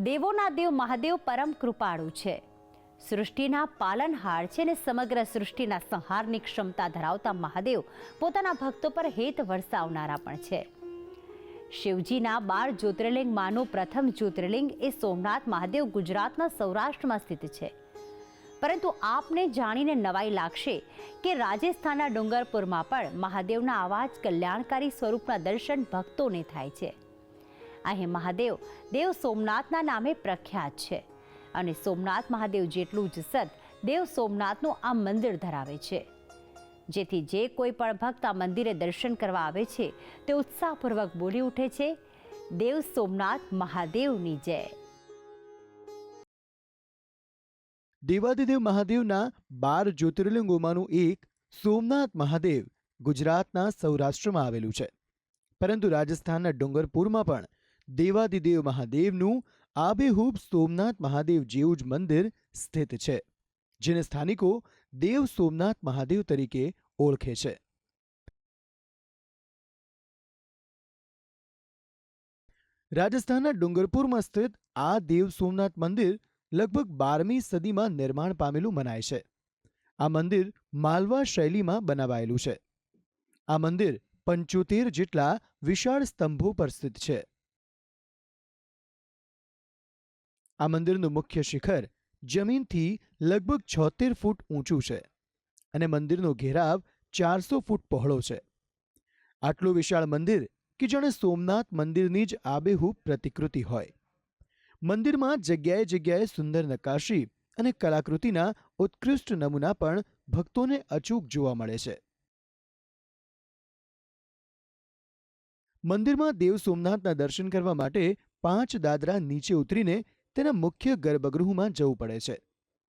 દેવોના દેવ મહાદેવ પરમ કૃપાળુ છે, સૃષ્ટિના પાલનહાર છે અને સમગ્ર સૃષ્ટિના સંહારની ક્ષમતા ધરાવતા મહાદેવ પોતાના ભક્તો પર હેત વરસાવનારા પણ છે. શિવજીના 12 જ્યોતિર્લિંગમાંનું પ્રથમ જ્યોતિર્લિંગ એ સોમનાથ મહાદેવ ગુજરાતના સૌરાષ્ટ્રમાં સ્થિત છે. પરંતુ આપને જાણીને નવાઈ લાગશે કે રાજસ્થાનના ડુંગરપુરમાં પણ મહાદેવના આવા જ કલ્યાણકારી સ્વરૂપના દર્શન ભક્તોને થાય છે. અહીં મહાદેવ દેવ સોમનાથના નામે પ્રખ્યાત છે અને સોમનાથ મહાદેવ જેટલું જ સત દેવ સોમનાથનું આ મંદિર ધરાવે છે, જેથી જે કોઈ પણ ભક્ત આ મંદિરે દર્શન કરવા આવે છે તે ઉત્સાહપૂર્વક બોલી ઉઠે છે, દેવ સોમનાથ મહાદેવની જય. દેવાદિદેવ મહાદેવના 12 જ્યોતિર્લિંગોમાંનું એક સોમનાથ મહાદેવ ગુજરાતના સૌરાષ્ટ્રમાં આવેલું છે. પરંતુ રાજસ્થાનના ડુંગરપુરમાં પણ દેવાદિદેવ મહાદેવનું આબેહૂબ સોમનાથ મહાદેવ જેવું જ મંદિર સ્થિત છે, જેને સ્થાનિકો દેવ સોમનાથ મહાદેવ તરીકે ઓળખે છે. રાજસ્થાનના ડુંગરપુરમાં સ્થિત આ દેવ સોમનાથ મંદિર લગભગ 12મી સદીમાં નિર્માણ પામેલું મનાય છે. આ મંદિર માલવા શૈલીમાં બનાવાયેલું છે. આ મંદિર 75 જેટલા વિશાળ સ્તંભો પર સ્થિત છે. આ મંદિરનું મુખ્ય શિખર જમીનથી લગભગ 76 ફૂટ ઊંચું છે અને મંદિરનો ઘેરાવ 400 ફૂટ પહોળો છે. આટલું વિશાળ મંદિર કે જાણે સોમનાથ મંદિરની જ આબેહૂબ પ્રતિકૃતિ હોય. મંદિરમાં જગ્યાએ જગ્યાએ સુંદર નકાશી અને કલાકૃતિના ઉત્કૃષ્ટ નમૂના પણ ભક્તોને અચૂક જોવા મળે છે. મંદિરમાં દેવ સોમનાથના દર્શન કરવા માટે 5 દાદરા નીચે ઉતરીને તેના મુખ્ય ગર્ભગૃહમાં જવું પડે છે,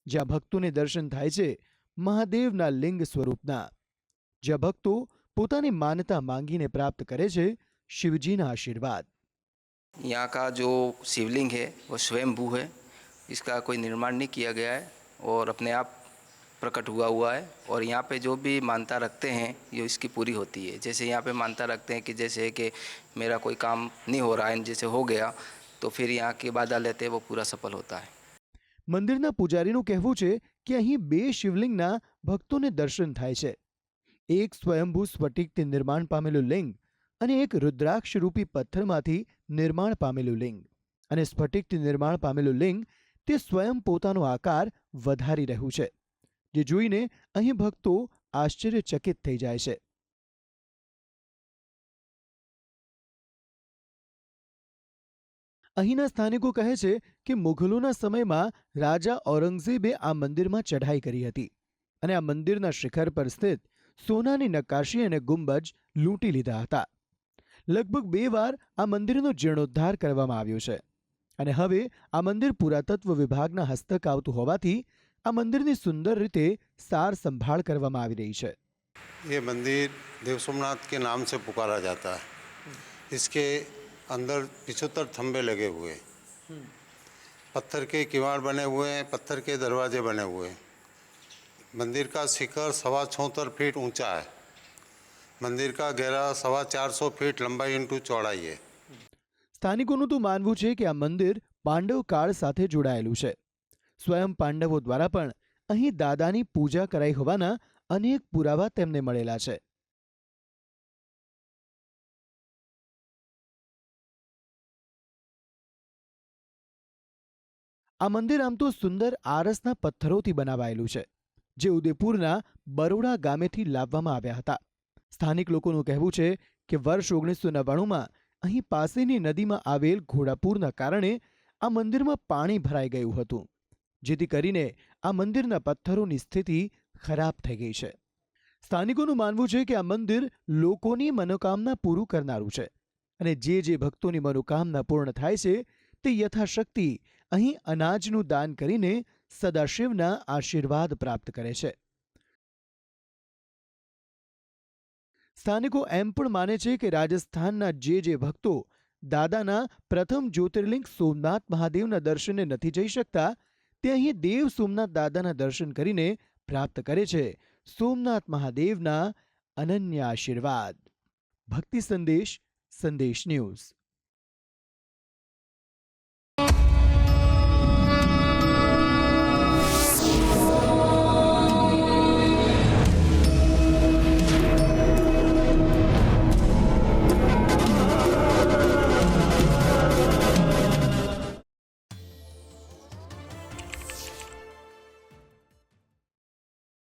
જ્યાં ભક્તોને દર્શન થાય છે મહાદેવના લિંગ સ્વરૂપના, જ્યાં ભક્તો પોતાની માનતા માંગીને પ્રાપ્ત કરે છે શિવજીના આશીર્વાદ. यहाँ का जो शिवलिंग है वो स्वयंभू है, इसका कोई निर्माण नहीं किया गया है और अपने आप प्रकट हुआ है. और यहाँ पे जो भी मानता रखते हैं ये इसकी पूरी होती है. जैसे यहाँ पे मानता रखते हैं कि जैसे कि मेरा कोई काम नहीं हो रहा है, जैसे हो गया तो फिर यहाँ के बाधा लेते हैं वो पूरा सफल होता है. મંદિરના પૂજારીનું કહેવું છે કે અહીં 2 શિવલિંગના ભક્તોને દર્શન થાય છે. એક સ્વયંભૂ સ્ફટિકથી નિર્માણ પામેલું લિંગ અને એક રુદ્રાક્ષ રૂપી પથ્થરમાંથી નિર્માણ પામેલું લિંગ. અને સ્ફટિકથી નિર્માણ પામેલું લિંગ તે સ્વયં પોતાનો આકાર વધારી રહ્યું છે, જે જોઈને અહીં ભક્તો આશ્ચર્યચકિત થઈ જાય છે. અહીંના સ્થાનિકો કહે છે કે મુઘલોના સમયમાં રાજા ઔરંગઝેબે આ મંદિરમાં ચઢાઈ કરી હતી અને આ મંદિરના શિખર પર સ્થિત સોનાની નક્કાશી અને ગુંબજ લૂંટી લીધા હતા. લગભગ 2 વાર આ મંદિરનો જીર્ણોદ્ધાર કરવામાં આવ્યો છે અને હવે આ મંદિર પુરાતત્વ વિભાગના હસ્તક આવતું હોવાથી આ મંદિરની સુંદર રીતે સાર સંભાળ કરવામાં આવી રહી છે. ये मंदिर देव सोमनाथ के नाम से पुकारा जाता है. इसके अंदर 75 खंबे लगे हुए हैं, पत्थर के किवाड़ बने हुए हैं, पत्थर के दरवाजे बने हुए हैं. मंदिर का शिखर 76 फीट ऊंचा है. मंदिर का गहरा 450 फीट लंबाई इंटू चौड़ाई है. સ્થાનિકોનું તો માનવું છે કે આ મંદિર પાંડવ કાળ સાથે જોડાયેલું છે. સ્વયં પાંડવો દ્વારા પણ અહીં દાદાની પૂજા કરાઈ હોવાના અનેક પુરાવા તેમને મળેલા છે. આ મંદિર આમ તો સુંદર આરસના પથ્થરોથી બનાવાયેલું છે, જે ઉદયપુરના બરોડા ગામેથી લાવવામાં આવ્યા હતા. સ્થાનિક લોકોનું કહેવું છે કે વર્ષ 1999માં અહીં પાસેની નદીમાં આવેલ ઘોડાપૂરના કારણે આ મંદિરમાં પાણી ભરાઈ ગયું હતું, જેથી કરીને આ મંદિરના પથ્થરોની સ્થિતિ ખરાબ થઈ ગઈ છે. સ્થાનિકોનું માનવું છે કે આ મંદિર લોકોની મનોકામના પૂરું કરનારું છે અને જે ભક્તોની મનોકામના પૂર્ણ થાય છે તે યથાશક્તિ અહીં અનાજનું દાન કરીને સદાશિવના આશીર્વાદ પ્રાપ્ત કરે છે. સ્થાનિકો એમ પણ માને છે કે રાજસ્થાનના જે ભક્તો દાદાના પ્રથમ જ્યોતિર્લિંગ સોમનાથ મહાદેવના દર્શને નથી જઈ શકતા તે અહીં દેવ સોમનાથ દાદાના દર્શન કરીને પ્રાપ્ત કરે છે સોમનાથ મહાદેવના અનન્ય આશીર્વાદ. ભક્તિ સંદેશ, સંદેશ ન્યૂઝ.